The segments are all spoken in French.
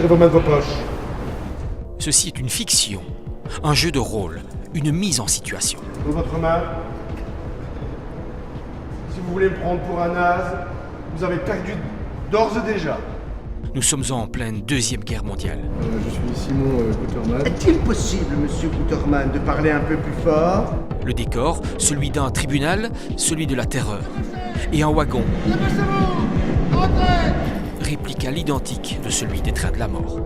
Tirez vos mains de vos poches. Ceci est une fiction, un jeu de rôle, une mise en situation. Dans votre main. Si vous voulez me prendre pour un naze, vous avez perdu d'ores et déjà. Nous sommes en pleine Deuxième Guerre mondiale. Je suis Simon Guterman. Est-il possible, monsieur Guterman, de parler un peu plus fort? Le décor, celui d'un tribunal, celui de la terreur. Et un wagon, réplique à l'identique de celui des trains de la mort.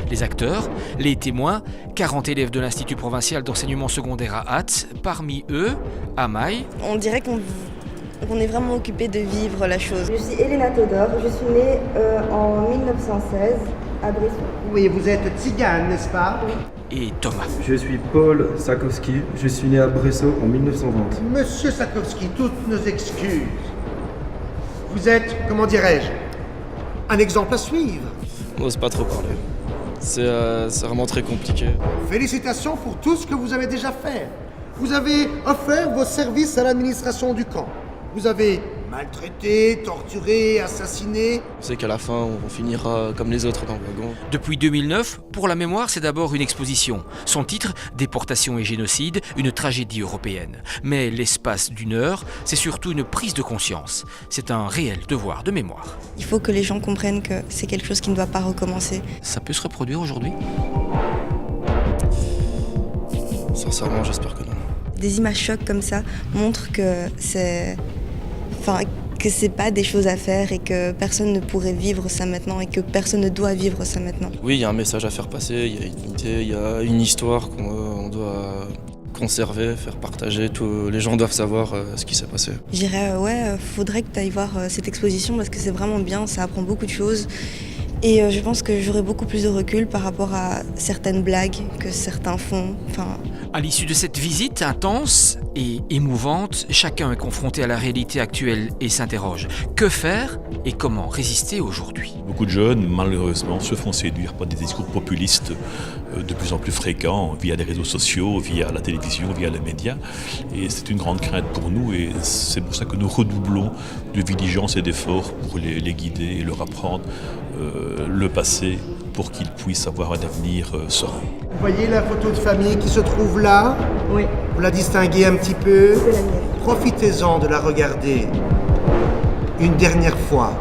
Les acteurs, les témoins, 40 élèves de l'Institut provincial d'enseignement secondaire à Ath, parmi eux, Amaï. On dirait qu'on est vraiment occupé de vivre la chose. Je suis Elena Todor, je suis née en 1916 à Bresson. Oui, vous êtes tzigane, n'est-ce pas? Et Thomas. Je suis Paul Sakowski, je suis né à Bressow en 1920. Monsieur Sakowski, toutes nos excuses. Vous êtes, comment dirais-je, un exemple à suivre. On n'ose pas trop parler. C'est vraiment très compliqué. Félicitations pour tout ce que vous avez déjà fait. Vous avez offert vos services à l'administration du camp. Vous avez maltraité, torturé, assassiné. On sait qu'à la fin, on finira comme les autres dans le wagon. Depuis 2009, Pour la mémoire, c'est d'abord une exposition. Son titre, Déportation et génocide, une tragédie européenne. Mais l'espace d'une heure, c'est surtout une prise de conscience. C'est un réel devoir de mémoire. Il faut que les gens comprennent que c'est quelque chose qui ne doit pas recommencer. Ça peut se reproduire aujourd'hui ? Sincèrement, j'espère que non. Des images chocs comme ça montrent que c'est pas des choses à faire et que personne ne pourrait vivre ça maintenant et que personne ne doit vivre ça maintenant. Oui, il y a un message à faire passer, il y a une unité, il y a une histoire qu'on doit conserver, faire partager. Les gens doivent savoir ce qui s'est passé. Je dirais, faudrait que tu ailles voir cette exposition parce que c'est vraiment bien, ça apprend beaucoup de choses. Et je pense que j'aurai beaucoup plus de recul par rapport à certaines blagues que certains font. À l'issue de cette visite intense et émouvante, chacun est confronté à la réalité actuelle et s'interroge. Que faire et comment résister aujourd'hui ? Beaucoup de jeunes, malheureusement, se font séduire par des discours populistes de plus en plus fréquents via les réseaux sociaux, via la télévision, via les médias. Et c'est une grande crainte pour nous et c'est pour ça que nous redoublons de vigilance et d'efforts pour les guider et leur apprendre le passé pour qu'ils puissent avoir un avenir serein. Vous voyez la photo de famille qui se trouve là? Oui. Vous la distinguez un petit peu? C'est la mienne. Profitez-en de la regarder une dernière fois.